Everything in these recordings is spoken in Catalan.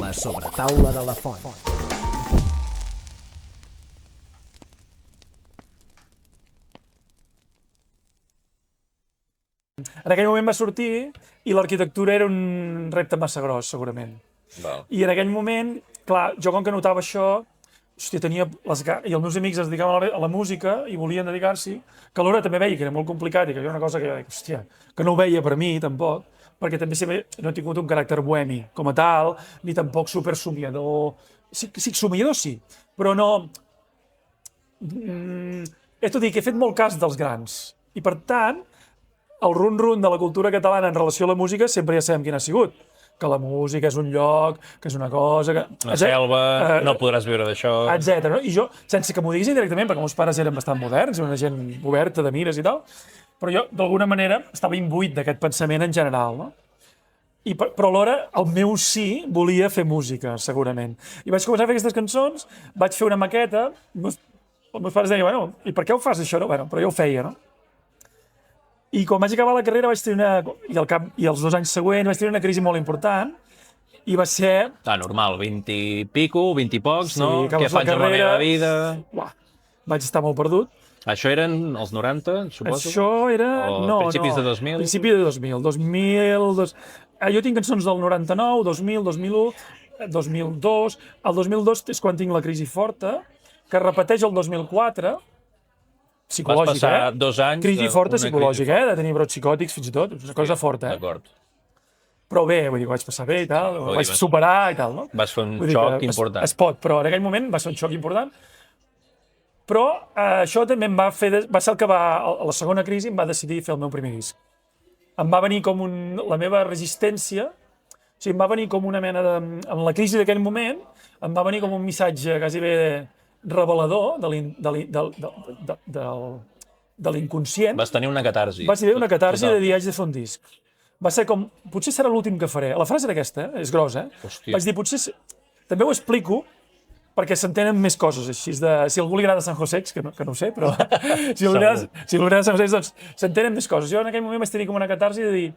La sobretaula de la font. En aquell moment va sortir i l'arquitectura era un repte massa gros, segurament. Val. I en aquell moment, clar, jo com que notava això, hòstia, tenia i els meus amics es dedicaven a la música i volien dedicar-s'hi, que alhora també veia que era molt complicat i que era una cosa que jo dic, hòstia, que no ho veia per mi tampoc, perquè també sempre no he tingut un caràcter bohemi com a tal, ni tampoc super somiador. Sí, somiador sí, però no... És tot dir que he fet molt cas dels grans. I per tant, el run-run de la cultura catalana en relació a la música sempre ja sabem quin ha sigut. Que la música és un lloc, que és una cosa... Que... Una selva, no podràs viure d'això... Etcètera. No? I jo, sense que m'ho diguessin directament, perquè meus pares eren bastant moderns, una gent oberta de mires i tal, però jo, d'alguna manera, estava imbuït d'aquest pensament en general, no? Però alhora, el meu sí volia fer música, segurament. I vaig començar a fer aquestes cançons, vaig fer una maqueta, els meus pares deien, bueno, i per què ho fas, això? No? Bueno, però jo ho feia, no? I quan vaig acabar la carrera vaig tenir i els 2 anys següents vaig tenir una crisi molt important i va ser... Normal, 20 i pico, 20 i pocs, no? Què faig amb la meva vida? Uah, vaig estar molt perdut. Això eren els 90, suposo? Això era... O principis de 2000? Principi de 2000. Jo tinc cançons del 99, 2000, 2001, 2002. El 2002 és quan tinc la crisi forta, que repeteix el 2004, psicològica, Vas passar 2 anys... Crisi forta psicològica, de tenir brots psicòtics fins i tot, és una cosa forta, D'acord. Però bé, vull dir, ho vaig passar bé i tal, ho vaig superar i tal, no? Vas fer un xoc important. Es pot, però en aquell moment va ser un xoc important. Però això també va ser el que a la segona crisi em va decidir fer el meu primer disc. Em va venir com la meva resistència, o sigui, em va venir com una mena de... En la crisi d'aquell moment, em va venir com un missatge quasi bé revelador de l'inconscient. Vas tenir una catarsi. Vaig tenir una catarsi de dir, haig de fer un disc. Va ser com, potser serà l'últim que faré. La frase era aquesta, és grossa, Hòstia. Vaig dir, potser... També ho explico, perquè s'entenen més coses, així si algú li agrada San Josex, que no ho sé, però si algú li agrada San Josex, doncs s'entenen més coses. Jo en aquell moment vaig tenir com una catarsi de dir,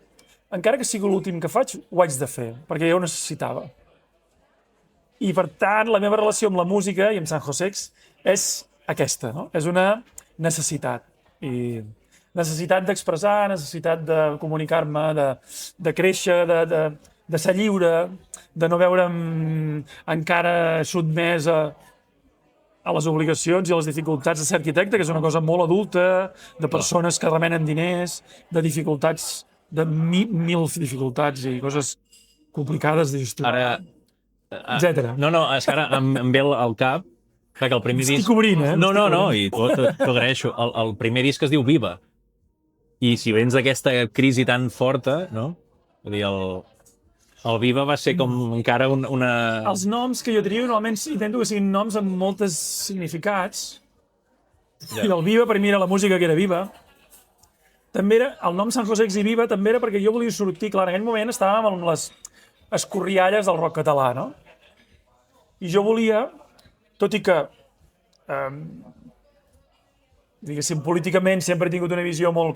encara que sigui l'últim que faig, ho haig de fer, perquè jo ho necessitava. I per tant, la meva relació amb la música i amb San Josex és aquesta, no? És una necessitat. I necessitat d'expressar, necessitat de comunicar-me, de créixer, de ser lliure, de no veure'm encara sotmès a les obligacions i a les dificultats de ser arquitecte, que és una cosa molt adulta, de persones que remenen diners, de dificultats, de mil dificultats i coses complicades de gestionar. Etcètera. No, és que ara em ve al cap que el primer disc... Estic obrint, eh? No, i t'ho agraeixo. El primer disc es diu Viva. I si vens d'aquesta crisi tan forta, no? Vull dir, el Viva va ser com encara una... Els noms que jo trio normalment intento que siguin noms amb moltes significats. I el Viva per mi era la música que era viva. També era, el nom San Josex i Viva també era perquè jo volia sortir, clar, en aquell moment estàvem amb les escorrialles del rock català, no? I jo volia, tot i que, diguéssim, políticament sempre he tingut una visió molt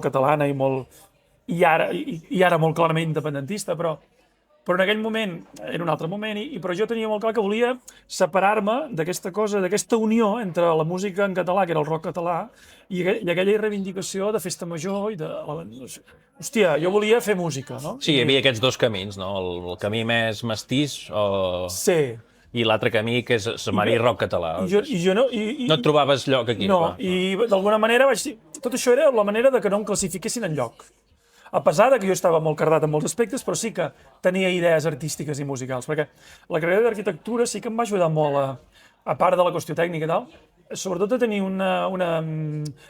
catalana i ara molt clarament independentista, però en aquell moment era un altre moment, però jo tenia molt clar que volia separar-me d'aquesta cosa, d'aquesta unió entre la música en català, que era el rock català, i aquella reivindicació de festa major i de... Hòstia, jo volia fer música, no? Sí, hi havia aquests 2 camins, no? El camí més mestís Sí. I l'altre camí que és submarí rock català. No et trobaves lloc aquí. No, i d'alguna manera vaig dir... Tot això era la manera de que no em classifiquessin enlloc. A pesar de que jo estava molt cardat en molts aspectes, però sí que tenia idees artístiques i musicals, perquè la carrera d'arquitectura sí que em va ajudar molt, a part de la qüestió tècnica i tal, sobretot a tenir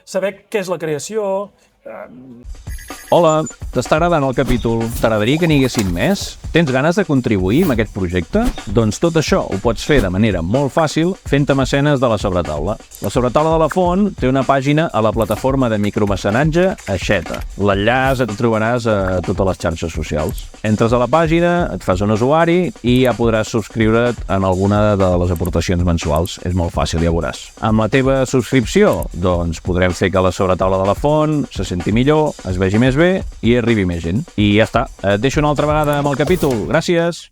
saber què és la creació. Hola, t'està agradant el capítol? T'agradaria que n'hi haguessin més? Tens ganes de contribuir amb aquest projecte? Doncs tot això ho pots fer de manera molt fàcil fent-te mecenes de La Sobretaula. La Sobretaula de la Font té una pàgina a la plataforma de micromecenatge Aixeta. L'enllaç et trobaràs a totes les xarxes socials. Entres a la pàgina, et fas un usuari i ja podràs subscriure't en alguna de les aportacions mensuals. És molt fàcil, ja veuràs. Amb la teva subscripció, doncs podrem fer que La Sobretaula de la Font se senti millor, es vegi més bé i arribi més gent. I ja està. Et deixo una altra vegada amb el capítol. Gràcies!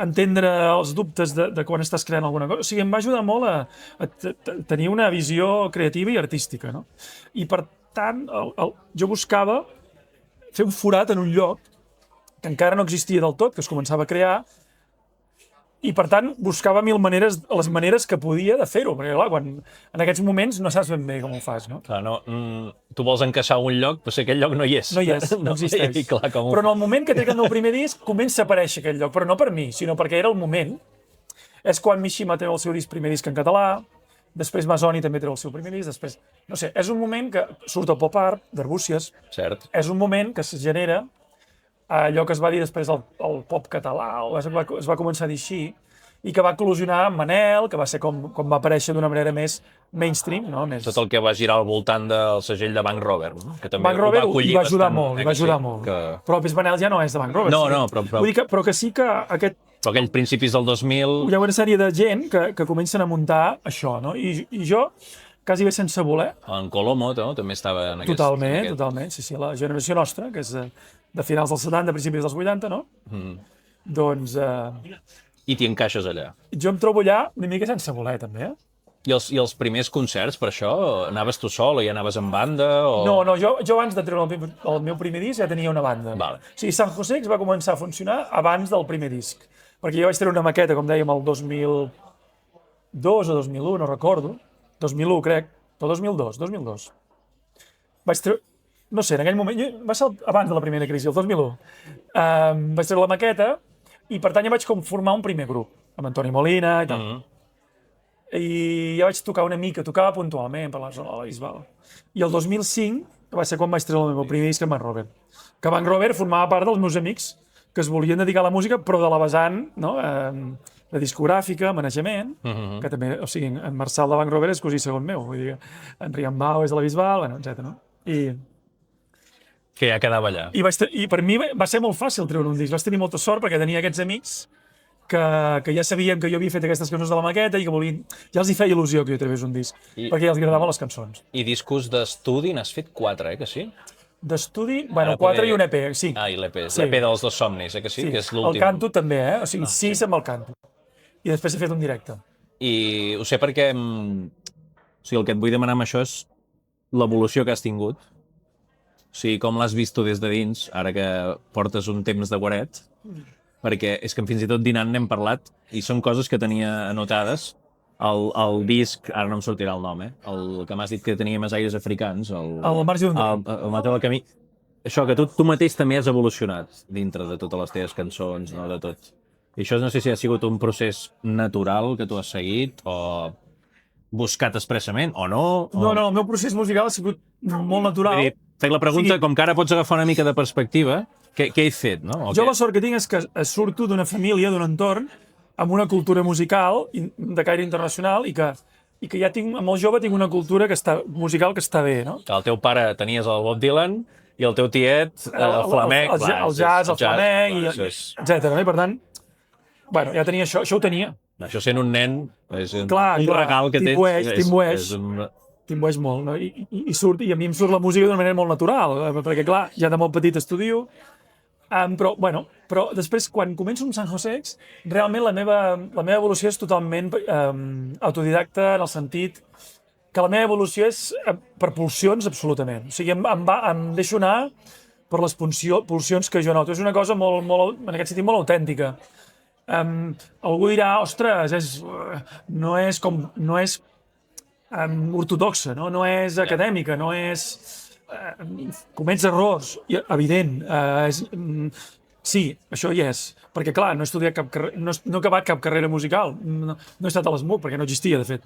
entendre els dubtes de quan estàs creant alguna cosa. O sigui, em va ajudar molt a tenir una visió creativa i artística, no? I per tant, jo buscava fer un forat en un lloc que encara no existia del tot, que es començava a crear, i per tant buscava les maneres que podia de fer-ho, perquè clar, quan en aquests moments no saps ben bé com ho fas, no? Clar, no, tu vols encaixar un lloc, però si aquell lloc no hi és. No hi és, no existeix. I clar, com Però en el moment que trec el meu primer disc comença a aparèixer aquell lloc, però no per mi, sinó perquè era el moment. És quan Mishima treu el seu primer disc en català, després Masoni també treu el seu primer disc, després... No sé, és un moment que surt el pop art d'Arbúcies, Cert. és un moment que es genera allò que es va dir després el pop català, o es va començar a dir així, i que va eclosionar amb Manel, que va ser com va aparèixer d'una manera més mainstream, no? Més... Tot el que va girar al voltant del segell de Bank Rover, no? Que també Bank Rover ho va acollir hi va ajudar bastant, molt, hi va ajudar molt. Que... Però Pes Manel ja no és de Bank Rover. No, sí. no, però... Vull dir però que sí que Però aquells principis del 2000... hi ha una sèrie de gent que comencen a muntar això, no? I jo, quasi bé sense voler... En Colomo, no? També estava en aquest... Totalment, sí, la generació nostra, que és de finals dels 70, principis dels 80, no? Doncs I t'hi encaixes allà. jo em trobo allà una mica sense voler, també, I els primers concerts, per això, anaves tu sol o ja anaves en banda? O... No, jo abans de treure el meu primer disc ja tenia una banda. Vale. O sigui, San José va començar a funcionar abans del primer disc. Perquè jo vaig treure una maqueta, com dèiem, el 2002 o 2001, no recordo. 2001, crec. O 2002. Vaig treure... No sé, en aquell moment... Va ser abans de la primera crisi, el 2001. Vaig treure la maqueta i, per tant, ja vaig formar un primer grup, amb Antoni Molina i tal. I ja vaig tocar una mica, tocava puntualment per la zona de la Bisbal. I el 2005 va ser quan vaig treure el meu primer disc amb Bank Rover. Que Bank Rover formava part dels meus amics que es volien dedicar a la música, però de la vessant, no? De discogràfica, manejament, que també, o sigui, en Marçal de Bank Rover és cosí segon meu, vull dir, en Riambau és de la Bisbal, bueno, etc. No? Que ja quedava allà. I per mi va ser molt fàcil treure un disc. Vaig tenir molta sort perquè tenia aquests amics que ja sabien que jo havia fet aquestes cançons de la maqueta i que volien... Ja els hi feia il·lusió que jo trevés un disc, perquè ja els agradaven les cançons. I discos d'estudi n'has fet 4, que sí? D'estudi, bueno, 4 i un EP, sí. Ah, i l'EP, Sí. l'EP dels dos somnis, que sí? Que és l'últim. El canto també, O sigui, 6 amb el canto. I després he fet un directe. I ho sé perquè... O sigui, el que et vull demanar amb això és l'evolució que has tingut. O sigui, com l'has vist tu des de dins, ara que portes un temps de guaret, perquè és que fins i tot dinant n'hem parlat i són coses que tenia anotades. El disc, ara no em sortirà el nom, el que m'has dit que tenia més aires africans, El marge d'un el Mateu del Camí. Això, que tu mateix també has evolucionat dintre de totes les teves cançons, no, de tot. I això no sé si ha sigut un procés natural que tu has seguit o buscat expressament o no. No, el meu procés musical ha sigut molt natural. Vull dir, fec la pregunta, com que ara pots agafar una mica de perspectiva, què he fet, no? Jo la sort que tinc és que surto d'una família, d'un entorn, amb una cultura musical de caire internacional i que ja tinc, molt jove tinc una cultura musical que està bé, no? El teu pare tenies el Bob Dylan i el teu tiet el flamenc. El jazz, el flamenc, etc. I per tant, bueno, ja tenia això ho tenia. Això sent un nen és un Clar, regal que tens. T'imbueix molt, no? I a mi em surt la música d'una manera molt natural, perquè clar, ja de molt petit estudio, però després, quan començo amb San José, realment la meva evolució és totalment autodidacta, en el sentit que la meva evolució és per pulsions, absolutament. O sigui, em deixo anar per les pulsions que jo noto. És una cosa molt, en aquest sentit, molt autèntica. Algú dirà, ostres, no és ortodoxa, no és acadèmica, no és... comets errors, evident. Sí, això hi és. Perquè, clar, no he estudiat no he acabat cap carrera musical. No he estat a l'ESMUC, perquè no existia, de fet.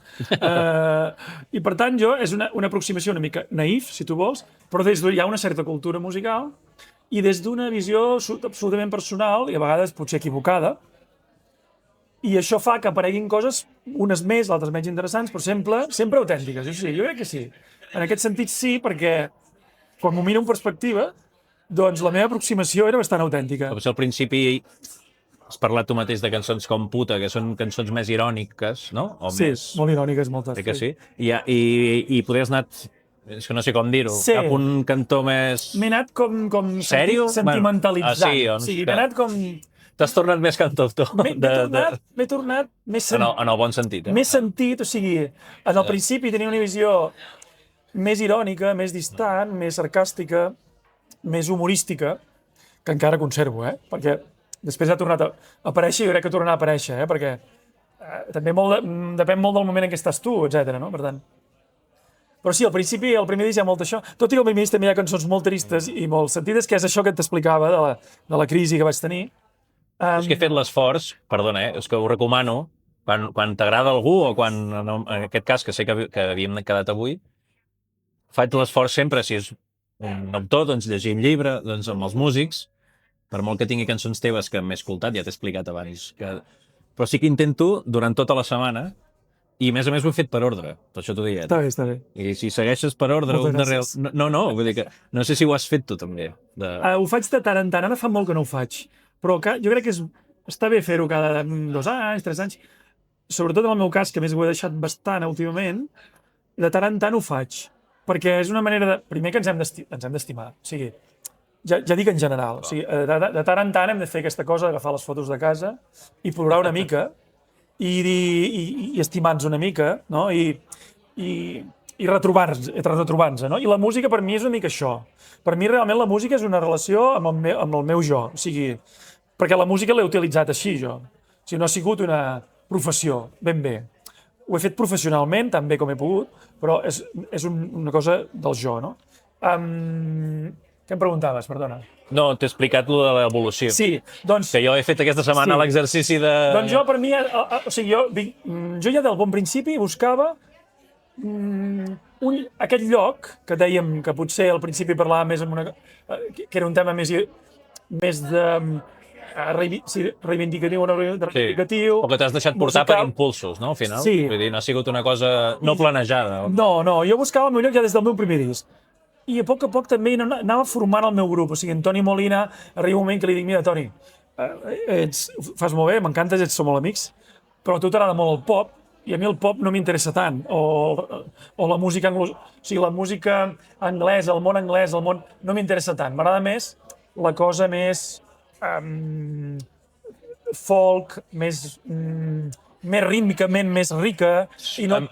I, per tant, és una aproximació una mica naïf, si tu vols, però hi ha una certa cultura musical i des d'una visió absolutament personal, i a vegades potser equivocada, i això fa que apareguin coses, unes més, altres menys interessants, però sempre autèntiques. Jo crec que sí. En aquest sentit sí, perquè quan m'ho miro en perspectiva, doncs la meva aproximació era bastant autèntica. Potser al principi has parlat tu mateix de cançons com Puta, que són cançons més iròniques, no? O Sí, més... molt iròniques, moltes. Sí que sí? I podries anat, és que no sé com dir-ho, cap un cantó més... M'he anat com Sèrio? sentimentalitzant. Sí, m'he anat com... T'has tornat més cantautor. M'he tornat més En el bon sentit, Més sentit, o sigui, en el principi tenia una visió més irònica, més distant, més sarcàstica, més humorística, que encara conservo, perquè després ha tornat a aparèixer i jo crec que tornarà a aparèixer, perquè també depèn molt del moment en què estàs tu, etc. No? Per tant. Però sí, al principi, al primer disc hi ha molt això, tot i que al primer disc també hi ha cançons molt tristes i molt sentides, que és això que t'explicava de la crisi que vaig tenir. És que he fet l'esforç, perdona, és que ho recomano, quan t'agrada algú o quan, en aquest cas, que sé que havíem quedat avui, faig l'esforç sempre, si és un autor, doncs llegir un llibre, doncs amb els músics, per molt que tingui cançons teves que m'he escoltat, ja t'he explicat abans, però sí que intento durant tota la setmana, i a més ho he fet per ordre, per això t'ho deia. Està bé. I si segueixes per ordre un darrere... No, vull dir que no sé si ho has fet tu també. Ho faig de tant en tant, ara fa molt que no ho faig, però jo crec que està bé fer-ho cada 2 anys, 3 anys, sobretot en el meu cas, que més ho he deixat bastant últimament, de tant en tant ho faig, perquè és una manera de... Primer que ens hem d'estimar, o sigui, ja dic en general, o sigui, de tant en tant hem de fer aquesta cosa d'agafar les fotos de casa i plorar una mica, i estimar-nos una mica, no? I retrobar-nos, no? I la música per mi és una mica això. Per mi realment la música és una relació amb el meu jo, o sigui, perquè la música l'he utilitzat així jo. O sigui, no ha sigut una professió, ben bé. Ho he fet professionalment, tan bé com he pogut, però és una cosa del jo, no? Què em preguntaves, perdona? No, t'he explicat lo de l'evolució. Sí, doncs... Que jo he fet aquesta setmana l'exercici de... Doncs jo, per mi, o sigui, jo ja del bon principi buscava aquest lloc, que dèiem que potser al principi parlàvem més amb que era un tema més de reivindicatiu o no reivindicatiu. O que t'has deixat portar per impulsos, no, al final? Sí. Vull dir, no ha sigut una cosa no planejada. No, jo buscava el meu lloc ja des del meu primer disc. I a poc també anava formant el meu grup. O sigui, en Toni Molina, arriba un moment que li dic, mira, Toni, fas molt bé, m'encantes, som molt amics, però a tu t'agrada molt el pop, i a mi el pop no m'interessa tant, o la música anglesa, o sigui, la música anglesa, el món anglès, no m'interessa tant. M'agrada més la cosa més folk, més rítmicament més rica.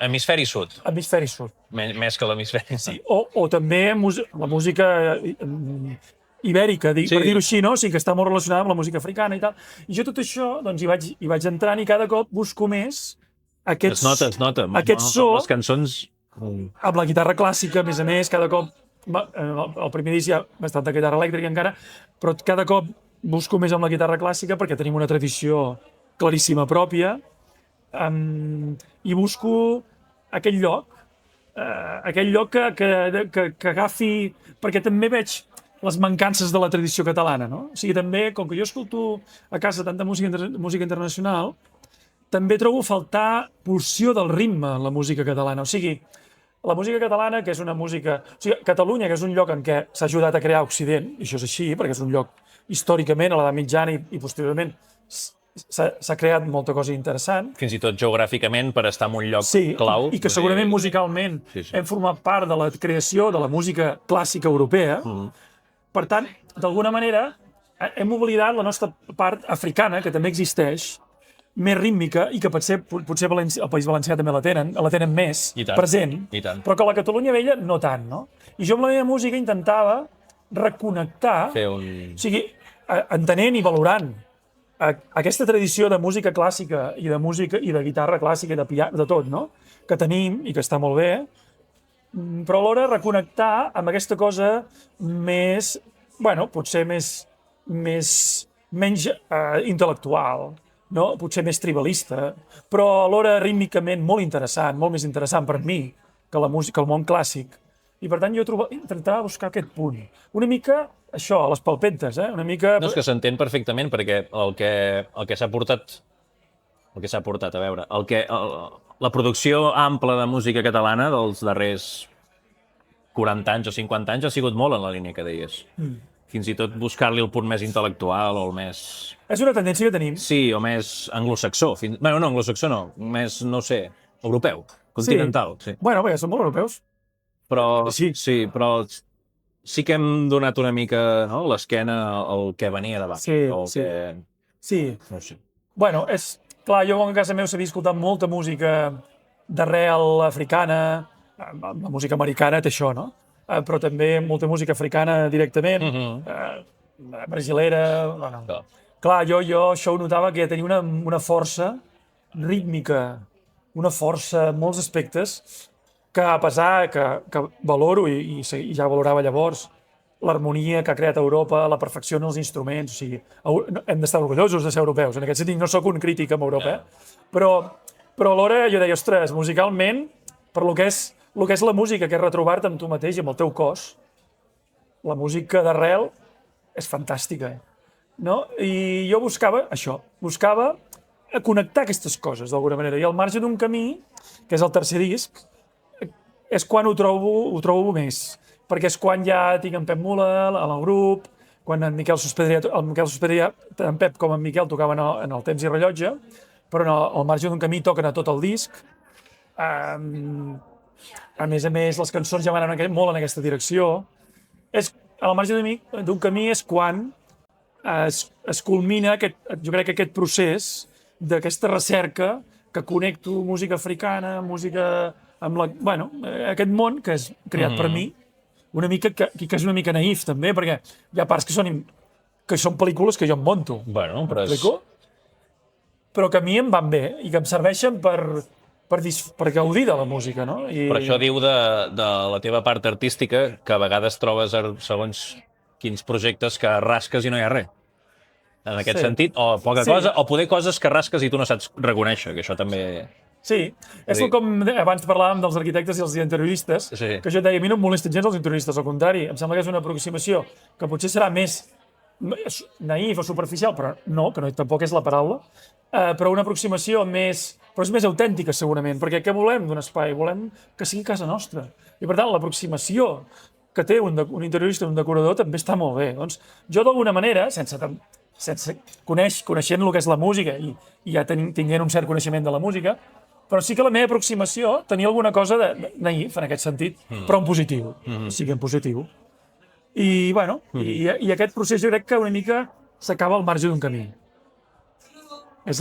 Hemisferi sud. Hemisferi sud. Més que l'hemisferi sud. Sí, o també la música ibèrica, per dir-ho així, no? O sigui, que està molt relacionada amb la música africana i tal. I jo tot això, doncs, hi vaig entrant i cada cop busco més Es nota. Aquest so... Les cançons... Amb la guitarra clàssica, a més, cada cop... El primer disc ja bastant de guitarra elèctrica encara, però cada cop busco més amb la guitarra clàssica perquè tenim una tradició claríssima pròpia, i busco aquell lloc que agafi, perquè també veig les mancances de la tradició catalana, no? O sigui, també, com que jo escolto a casa tanta música internacional, també trobo faltar pulsió del ritme en la música catalana. O sigui, la música catalana, que és una música... O sigui, Catalunya, que és un lloc en què s'ha ajudat a crear Occident, i això és així, perquè és un lloc històricament, a l'edat mitjana i posteriorment, s'ha creat molta cosa interessant. Fins i tot geogràficament, per estar en un lloc clau. I que segurament musicalment hem format part de la creació de la música clàssica europea. Per tant, d'alguna manera, hem oblidat la nostra part africana, que també existeix, més rítmica, i que potser el País Valencià també la tenen més present, però que la Catalunya vella no tant, no? I jo amb la meva música intentava reconnectar, o sigui, entenent i valorant aquesta tradició de música clàssica i de música i de guitarra clàssica i de piano, de tot, no? Que tenim i que està molt bé, però alhora reconnectar amb aquesta cosa més, bueno, potser menys intel·lectual, no? Potser més tribalista, però alhora rítmicament molt interessant, molt més interessant per mi que el món clàssic. I per tant jo intentava buscar aquest punt. Una mica això, a les palpentes, una mica... No, és que s'entén perfectament, perquè el que s'ha portat, a veure, la producció ampla de música catalana dels darrers 40 anys o 50 anys ha sigut molt en la línia que deies. Fins i tot buscar-li el punt més intel·lectual o el més... És una tendència que tenim. Sí, o més anglosaxó. Bueno, no, anglosaxó no, més, no sé, europeu, continental. Sí. Bueno, perquè són molt europeus. Però però sí que hem donat una mica l'esquena al que venia davant. Sí. No sé. Bueno, clar, jo a casa meu sabia escoltar molta música d'arrel africana, la música americana té això, no? Però també molta música africana directament, brasilera... Bueno. Clar, jo això ho notava que tenia una força rítmica, una força en molts aspectes, que a pesar que valoro i ja valorava llavors l'harmonia que ha creat Europa, la perfecció en els instruments, o sigui, hem d'estar orgullosos de ser europeus, en aquest sentit no sóc un crític amb Europa, però alhora jo deia, ostres, musicalment, per lo que és la música, que és retrobar-te amb tu mateix i amb el teu cos, la música d'arrel és fantàstica, no? I jo buscava això, buscava connectar aquestes coses d'alguna manera, i al marge d'un camí, que és el tercer disc, és quan ho trobo més, perquè és quan ja tinc en Pep Mula, en el grup, quan en Miquel Sospedria, tant en Pep com en Miquel tocaven en el Temps i Rellotge, però al marge d'un camí toquen a tot el disc. A més, les cançons ja van anar molt en aquesta direcció. Al marge d'un camí és quan es culmina, jo crec que aquest procés d'aquesta recerca que connecto música africana, música amb aquest món que és creat per mi, una mica que és una mica naïf també, perquè hi ha parts que són pel·lícules que jo em monto. Bueno, però que a mi em van bé i que em serveixen per gaudir de la música, no? Però això diu de la teva part artística, que a vegades trobes segons quins projectes que rasques i no hi ha res. En aquest sentit, o poca cosa, o poder coses que rasques i tu no saps reconèixer, que això també... Sí, és com abans parlàvem dels arquitectes i els interioristes, que jo et deia, a mi no em molesten gens els interioristes, al contrari, em sembla que és una aproximació que potser serà més naïf o superficial, però no, que tampoc és la paraula, però una aproximació però és més autèntica segurament, perquè què volem d'un espai? Volem que sigui casa nostra. I per tant, l'aproximació que té un interiorista o un decorador també està molt bé. Doncs jo d'alguna manera, coneixent el que és la música i ja tinguent un cert coneixement de la música, però sí que la meva aproximació tenia alguna cosa de naïf en aquest sentit, però en positiu, sigui en positiu. I, bueno, i aquest procés jo crec que una mica s'acaba al marge d'un camí. Una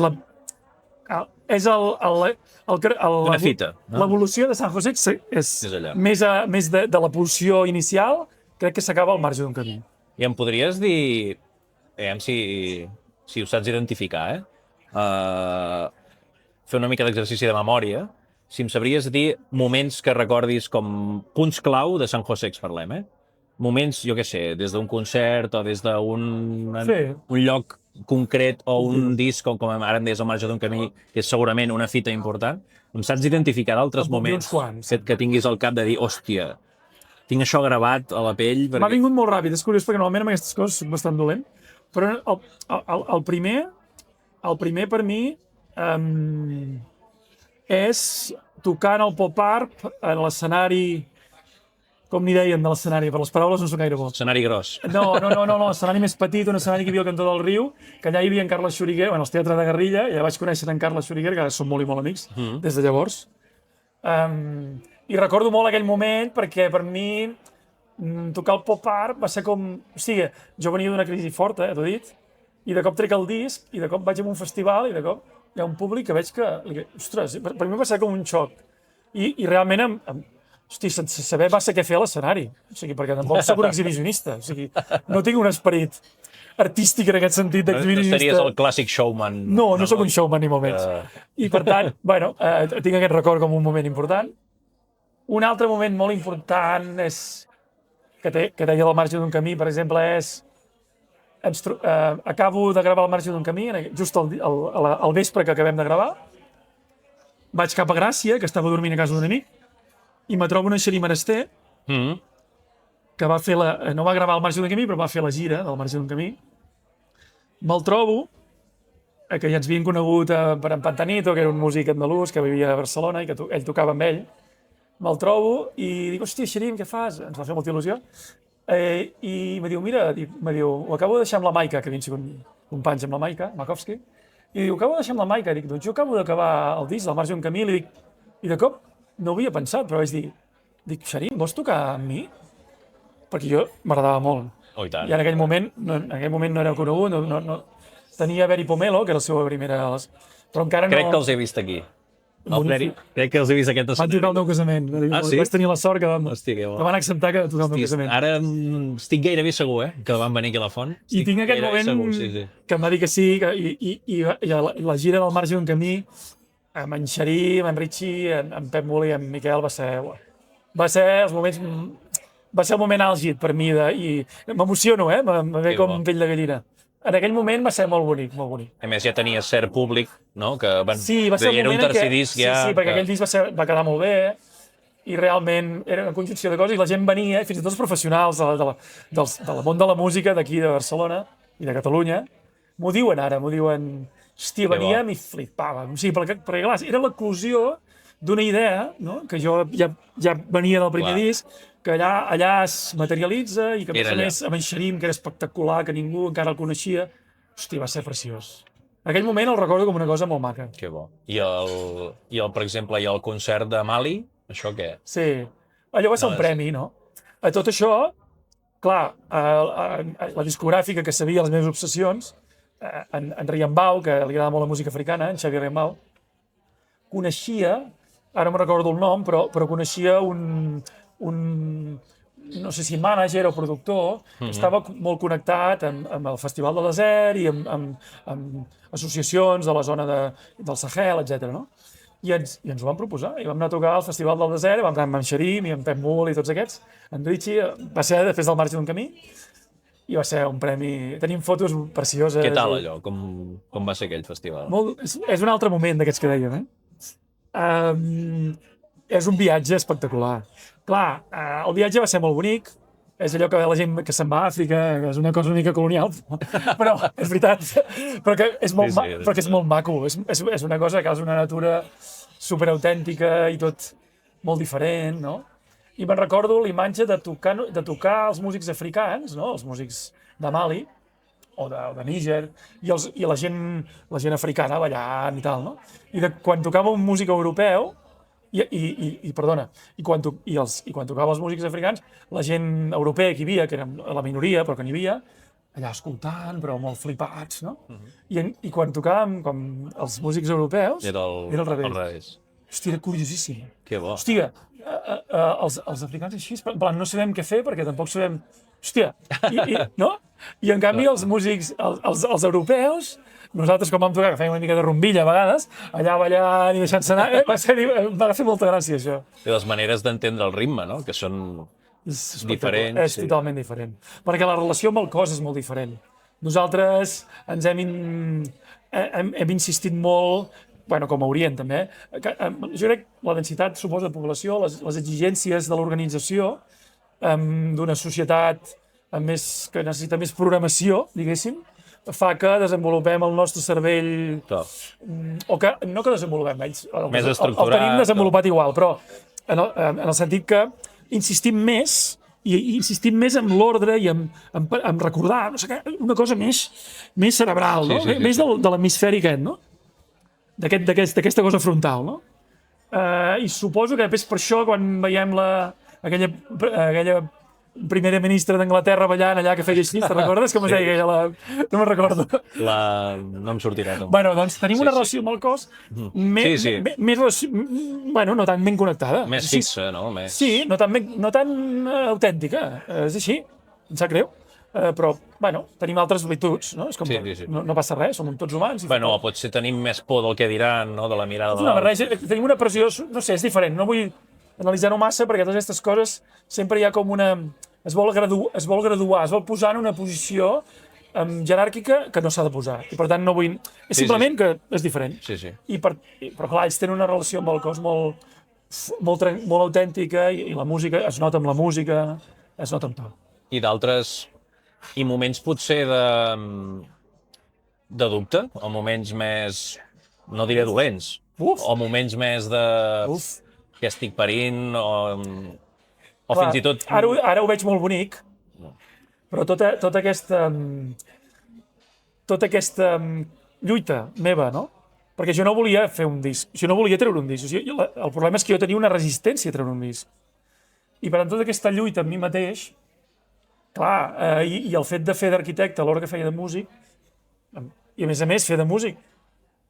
fita. L'evolució de San José és més de la pulsió inicial, crec que s'acaba al marge d'un camí. I em podries dir, si ho saps identificar, fer una mica d'exercici de memòria, si em sabries dir moments que recordis com punts clau de San José, parlem, moments, jo què sé, des d'un concert o des d'un lloc concret o un disc, com ara em deies al marge d'un camí, que és segurament una fita important. Em saps identificar d'altres moments que tinguis al cap de dir, hòstia, tinc això gravat a la pell? M'ha vingut molt ràpid, és curiós, perquè normalment amb aquestes coses soc bastant dolent, però el primer per mi és tocar en el pop-art en l'escenari, com n'hi deien de l'escenari, per les paraules no són gaire bo. Escenari gros. No, l'escenari més petit, un escenari que hi havia al cantó del Riu, que allà hi havia en Carles Xuriguer, els teatres de guerrilla, i allà vaig conèixer en Carles Xuriguer, que ara som molt i molt amics, des de llavors. I recordo molt aquell moment, perquè per mi tocar el pop-art va ser com... O sigui, jo venia d'una crisi forta, t'ho he dit, i de cop trec el disc, i de cop vaig a un festival, i de cop hi ha un públic que veig que... Ostres, per mi va ser com un xoc. I realment, hosti, sense saber massa què fer a l'escenari. O sigui, perquè tampoc soc un exhibicionista. O sigui, no tinc un esperit artístic en aquest sentit d'exhibicionista. No series el clàssic showman. No sóc un showman ni molt menys. I per tant, tinc aquest record com un moment important. Un altre moment molt important és que deia al marge d'un camí, per exemple, és... Acabo de gravar al marge d'un camí, just al vespre que acabem de gravar. Vaig cap a Gràcia, que estava dormint a casa d'un amic, i me trobo una Xerí Menester, que va fer no va gravar al marge d'un camí, però va fer la gira del marge d'un camí. Me'l trobo, que ja ens havien conegut per en Pantanito, que era un músic andalús que vivia a Barcelona i que ell tocava amb ell. Me'l trobo i dic, hòstia, Xerim, què fas? Ens va fer molta il·lusió. I me diu, mira, ho acabo de deixar amb la Maica, que havien sigut companys amb la Maica, Makovsky, i diu, acabo de deixar amb la Maica. Dic, doncs jo acabo d'acabar el disc del marge d'un camí, i de cop no ho havia pensat, però vaig dir, Xerim, vols tocar amb mi? Perquè jo m'agradava molt. Oh, i tant. I en aquell moment no era conegut, tenia Beri Pomelo, que era la seva primera... Però encara no... Crec que els he vist aquí. El Peri, crec que els he vist aquest Van escenari. tocar el meu casament. Sí? Vaig tenir la sort que Hòstia, que bo. van acceptar que tocar el meu casament. Ara estic gairebé segur, que van venir aquí a la font. I tinc aquest Gairebé moment segur, que em va dir que sí, i la gira del marge d'un camí, amb en Xerí, amb en Richie, en Pep Muli i en Miquel, va ser els moments... Va ser el moment àlgid per mi, i m'emociono, me ve Que com bo. pell de gallina. En aquell moment va ser molt bonic, molt bonic. A més, ja tenia cert públic, no? Que van... Sí, va ser el era un moment en tercer què... disc ja... Sí, perquè aquell disc va quedar molt bé, i realment era una conjunció de coses, i la gent venia, fins i tot els professionals del món de la música d'aquí, de Barcelona i de Catalunya, m'ho diuen ara, m'ho diuen... Hòstia, veníem i flipàvem. Sí, perquè clar, era l'eclusió d'una idea, no? Que jo ja venia del primer disc, que allà es materialitza i que, a més, amb en Xerim, que era espectacular, que ningú encara el coneixia, hòstia, va ser preciós. Aquell moment el recordo com una cosa molt maca. Que bo. Per exemple, i el concert de Mali, això què? Sí, allò va ser un premi, no? A tot això, clar, la discogràfica que sabia les meves obsessions, en Riambau, que li agradava molt la música africana, en Xavier Riambau, coneixia, ara no me'n recordo el nom, però coneixia un no sé si mànager o productor, que estava molt connectat amb el Festival del Desert i amb associacions de la zona del Sahel, etc. No? I ens ho van proposar, i vam anar a tocar al Festival del Desert, vam anar amb en Xerim i en Pep Mul i tots aquests, en Richie, va ser després del marge d'un camí, i va ser un premi... Tenim fotos precioses. Què tal allò? Com va ser aquell festival? És un altre moment d'aquests que dèiem, és un viatge espectacular. Clar, el viatge va ser molt bonic, és allò que la gent que se'n va a Àfrica, que és una cosa una mica colonial, però és veritat, perquè és molt maco, és una cosa que és una natura superautèntica i tot molt diferent, no? I me'n recordo l'imatge de tocar els músics africans, no? Els músics de Mali, o de Níger, i la gent africana ballant i tal, no? I quan tocava un músic europeu, i quan tocava els músics africans, la gent europea que hi havia, que era la minoria, però que n'hi havia, allà escoltant, però molt flipats, no? I quan tocàvem com els músics europeus, era al revés. Hòstia, era curiosíssim. Que bo. Hòstia, els africans així, en plan, no sabem què fer perquè tampoc sabem... Hòstia, no? I en canvi els músics, els europeus, nosaltres com vam tocar, que fèiem una mica de rumbilla a vegades, allà ballant i deixant-se anar, va fer molta gràcia això. I les maneres d'entendre el ritme, no? Que són diferents. És totalment diferent. Perquè la relació amb el cos és molt diferent. Nosaltres ens hem insistit molt, bueno, com a Orient també, jo crec que la densitat suposa de població, les exigències de l'organització d'una societat que necessita més programació, diguéssim, fa que desenvolupem el nostre cervell, o que no que desenvolupem, més estructurat, el tenim desenvolupat igual, però en el sentit que insistim més, i insistim més en l'ordre i en recordar, no sé què, una cosa més cerebral, no? Més de l'hemisferi aquest, no? D'aquesta cosa frontal, no? I suposo que després per això, quan veiem aquella primera ministra d'Anglaterra ballant allà que feia així, te'n recordes? Com es deia aquella? No me'n recordo. No em sortirà. Bueno, doncs tenim una relació amb el cos més, bueno, no tan ben connectada. Més fixa, no? Sí, no tan autèntica. És així, em sap greu. Però, bueno, tenim altres virtuts, no? És com no passa res, som tots humans. Bueno, potser tenim més por del que diran, no? De la mirada de l'altre. És una barreja, tenim una pressió, no sé, és diferent, no vull analitzar-ho massa perquè totes aquestes coses sempre hi ha com una... Es vol graduar, es vol posar en una posició jeràrquica que no s'ha de posar. I per tant no vull... És simplement que és diferent. Però clar, ells tenen una relació amb el cos molt autèntica i la música, es nota amb la música, es nota amb tot. I d'altres... I moments potser de dubte? O moments més... No diré dolents. O moments més de... que estic parint, o fins i tot... Ara ho veig molt bonic, però tota aquesta lluita meva, no? Perquè jo no volia fer un disc, jo no volia treure un disc. El problema és que jo tenia una resistència a treure un disc. I per tant, tota aquesta lluita amb mi mateix, clar, i el fet de fer d'arquitecte alhora que feia de músic, I a més, fer de músic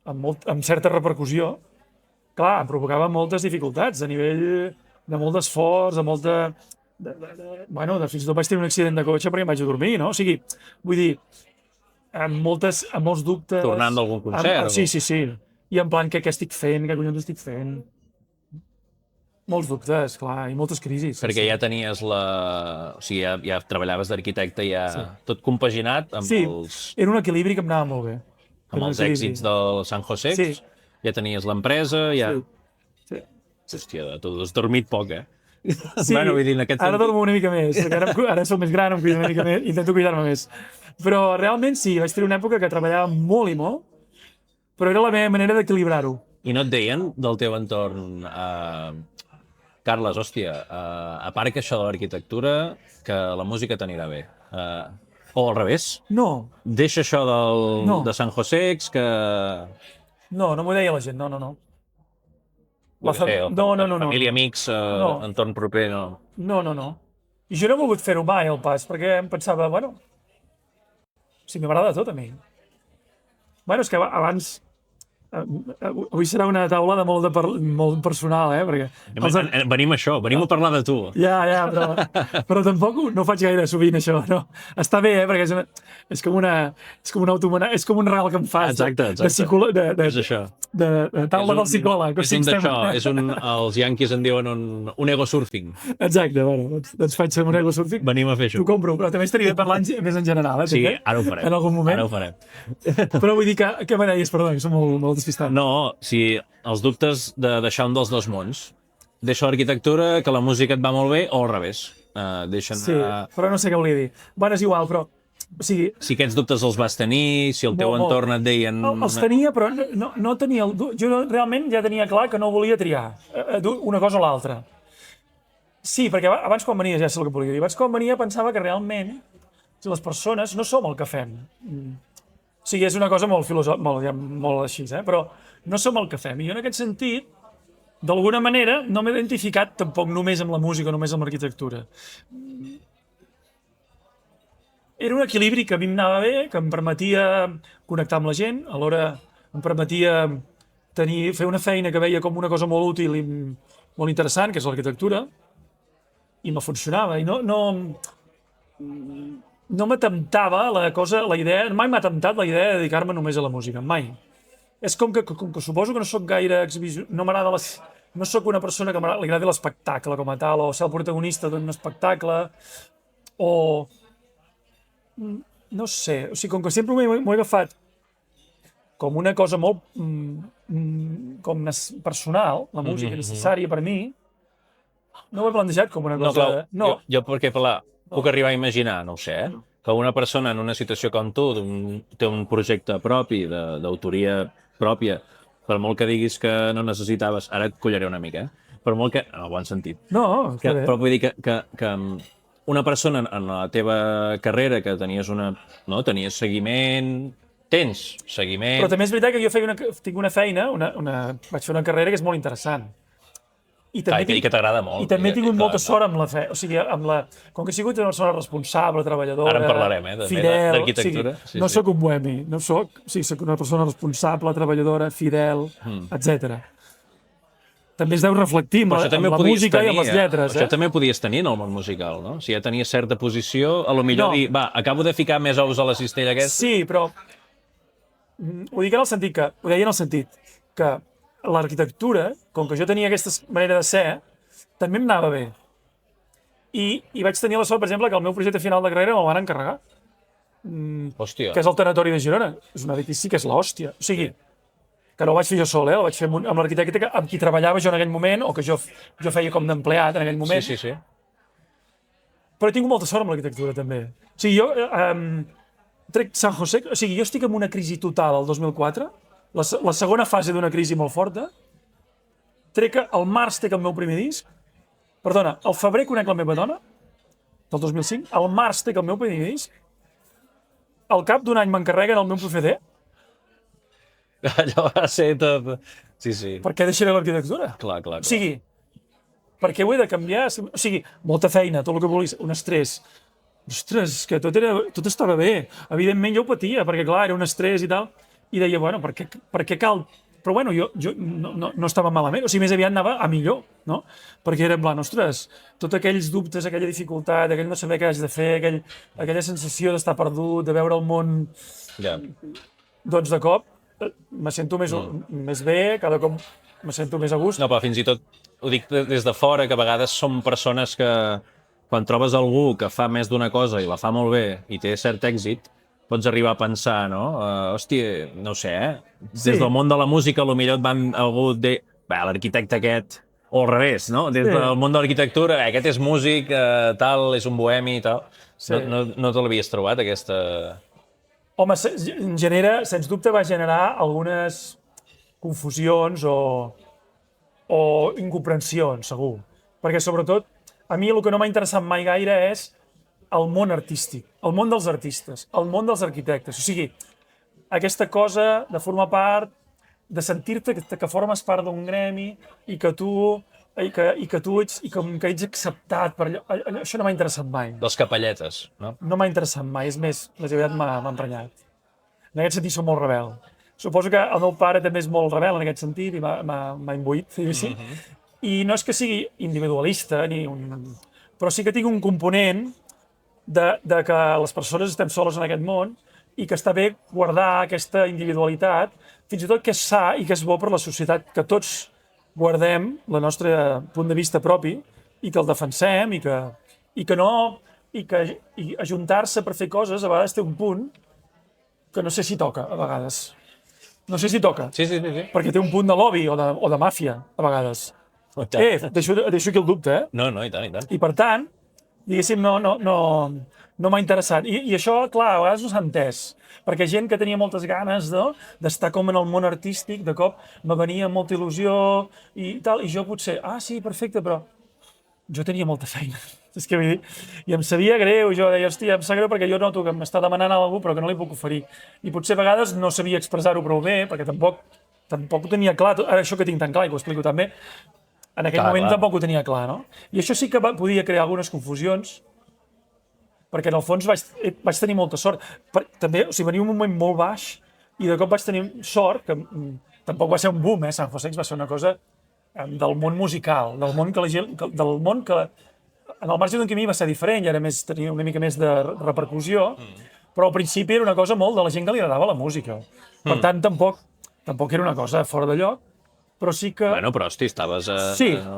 amb certa repercussió, clar, em provocava moltes dificultats a nivell de molt d'esforç, de molta... Bueno, fins i tot vaig tenir un accident de cotxe perquè em vaig a dormir, no? O sigui, vull dir, amb molts dubtes... Tornant d'algun concert. Sí. I en plan, què estic fent, què collons estic fent? Molts dubtes, clar, i moltes crisis. Perquè ja tenies o sigui, ja treballaves d'arquitecte, ja tot compaginat amb era un equilibri que em anava molt bé. Amb els èxits del San José. Sí. Ja tenies l'empresa, ja... Sí. Hòstia, tu has dormit poc, eh? Sí, bueno, vull dir, en aquest ara sentit... dormo una mica més. Ara soc més gran, em cuido una mica més, intento cuidar-me més. Però realment sí, vaig tenir una època que treballava molt i molt, però era la meva manera d'equilibrar-ho. I no et deien del teu entorn, Carles, hòstia, aparca això de l'arquitectura, que la música t'anirà bé. O al revés, No, deixa això de San José, que... no m'ho deia la gent, no. No. Família, amics, No. entorn proper, no. No. I jo no he volgut fer-ho mai, al pas, perquè em pensava, bueno, si m'agrada tot a mi. Bueno, és que abans... Avui serà una taula de molt personal, perquè... Venim a això, venim a parlar de tu. Ja, però tampoc no ho faig gaire sovint, això, no? Està bé, perquè és com un regal que em fas. Exacte. És això. De taula del psicòleg. És un d'això, els yanquis en diuen un ego surfing. Exacte, bueno, doncs faig un ego surfing. Venim a fer això. T'ho compro, però també estaria parlant més en general, Sí, ara ho farem. En algun moment. Ara ho farem. Però vull dir que me deies, perdó, que som molt despistat. No, si els dubtes de deixar un dels dos mons, deixa l'arquitectura, que la música et va molt bé, o al revés. Sí, però no sé què volia dir. Bueno, és igual, però... O sigui, si aquests dubtes els vas tenir, si el teu entorn et deien... Els tenia, però no tenia... Jo realment ja tenia clar que no volia triar una cosa o l'altra. Sí, perquè abans quan venia, ja sé el que volia dir, abans quan venia pensava que realment les persones no som el que fem. O sigui, és una cosa molt filosòfica, molt així, però no som el que fem. I jo en aquest sentit, d'alguna manera, no m'he identificat tampoc només amb la música, només amb l'arquitectura. Era un equilibri que a mi em anava bé, que em permetia connectar amb la gent, alhora em permetia fer una feina que veia com una cosa molt útil i molt interessant, que és l'arquitectura, i me funcionava. I no m'atemptava la idea, mai m'ha temptat la idea de dedicar-me només a la música, mai. És com que suposo que no sóc gaire no m'agrada no sóc una persona que li agradi l'espectacle com a tal, o ser el protagonista d'un espectacle, o... No sé, o sigui, com que sempre m'ho he agafat com una cosa molt personal, la música necessària per mi, no ho he plantejat com una cosa... No, jo perquè puc arribar a imaginar, no ho sé, que una persona en una situació com tu té un projecte propi, d'autoria pròpia, per molt que diguis que no necessitaves... Ara et collaré una mica, per molt que... En el bon sentit. No, està bé. Però vull dir que una persona en la teva carrera que tenies tenies seguiment... Tens seguiment... Però també és veritat que jo tinc una feina, vaig fer una carrera que és molt interessant. I que t'agrada molt. I també he tingut molta sort amb la feina. O sigui, com que he sigut una persona responsable, treballadora... Ara en parlarem, fidel, d'arquitectura. O sigui, no sóc un bohemi, soc una persona responsable, treballadora, fidel, etc. També es deu reflectir amb la música i amb les lletres. Això també ho podies tenir en el món musical, no? Si ja tenies certa posició, a lo millor dir, acabo de ficar més ous a la cistella aquesta. Sí, però ho deia en el sentit que l'arquitectura, com que jo tenia aquesta manera de ser, també em anava bé. I vaig tenir la sort, per exemple, que el meu projecte final de carrera me'l van encarregar. Hòstia. Que és el Tanatori de Girona. És un edifici que és l'hòstia. O sigui, que no ho vaig fer jo sol, el vaig fer amb l'arquitecte amb qui treballava jo en aquell moment, o que jo feia com d'empleat en aquell moment. Sí. Però he tingut molta sort amb l'arquitectura, també. O sigui, jo trec San José... O sigui, jo estic en una crisi total el 2004, la segona fase d'una crisi molt forta. Al març trec el meu primer disc. Perdona, al febrer conec la meva dona, del 2005. Al març trec el meu primer disc. Al cap d'un any m'encarreguen el meu PFD. Allò va ser tot... Sí. Per què deixaré l'arquitectura? Clar. O sigui, perquè ho he de canviar? O sigui, molta feina, tot el que vulguis, un estrès. ostres, és que tot estava bé. Evidentment jo ho patia, perquè clar, era un estrès i tal, i deia, bueno, per què cal? Però bueno, jo no estava malament, o sigui, més aviat anava a millor, no? Perquè era en plan, ostres, tots aquells dubtes, aquella dificultat, aquell no saber què haig de fer, aquella sensació d'estar perdut, de veure el món, Ja. doncs de cop me sento més bé, cada cop me sento més a gust. No, però fins i tot ho dic des de fora, que a vegades som persones que quan trobes algú que fa més d'una cosa i la fa molt bé i té cert èxit, pots arribar a pensar, no? Hòstia, no ho sé, Des del món de la música potser et van algú dir, l'arquitecte aquest, o al revés, no? Des del món de l'arquitectura, aquest és músic, tal, és un bohemi i tal. Sí. No te l'havies trobat, aquesta... Home, sens dubte va generar algunes confusions o incomprensions, segur. Perquè, sobretot, a mi el que no m'ha interessat mai gaire és el món artístic, el món dels artistes, el món dels arquitectes. O sigui, aquesta cosa de formar part, de sentir-te que formes part d'un gremi i que ets acceptat per allò. Això no m'ha interessat mai. Dels capelletes, no? No m'ha interessat mai, és més, més aviat m'ha emprenyat. En aquest sentit, soc molt rebel. Suposo que el meu pare també és molt rebel en aquest sentit i m'ha imbuït, diguéssim. I no és que sigui individualista, però sí que tinc un component de que les persones estem soles en aquest món i que està bé guardar aquesta individualitat, fins i tot que és sa i que és bo per la societat, que tots guardem el nostre punt de vista propi i que el defensem i que ajuntar-se per fer coses a vegades té un punt que no sé si toca, a vegades. No sé si toca. Sí. Perquè té un punt de lobby o de màfia, a vegades. Deixo aquí el dubte, No, i tant. I per tant, diguéssim, no m'ha interessat. I això, clar, a vegades no s'ha entès. Perquè gent que tenia moltes ganes d'estar com en el món artístic, de cop me venia amb molta il·lusió i tal, i jo potser, sí, perfecte, però jo tenia molta feina. És que vull dir, i em sabia greu, jo deia, hòstia, em sap greu perquè jo noto que m'està demanant alguna cosa però que no li puc oferir. I potser a vegades no sabia expressar-ho prou bé, perquè tampoc ho tenia clar, ara això que tinc tan clar i que ho explico també, en aquell moment tampoc ho tenia clar, no? I això sí que podia crear algunes confusions, perquè en el fons vaig tenir molta sort. També, o sigui, venia un moment molt baix i de cop vaig tenir sort, que tampoc va ser un boom, San José va ser una cosa del món musical, del món que en el marge d'un camí va ser diferent, i tenia una mica més de repercussió, però al principi era una cosa molt de la gent que li agradava la música. Per tant, tampoc era una cosa fora de lloc, però sí que... Bueno, però, hosti, estaves a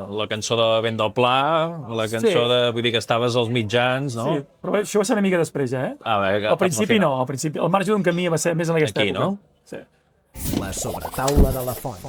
la cançó de Vent del Pla, la cançó de... Vull dir que estaves als mitjans, no? Sí, però això va ser una mica després, Al principi no, al marge d'un camí va ser més en aquesta època. Aquí, no? Sí. La sobretaula de la font.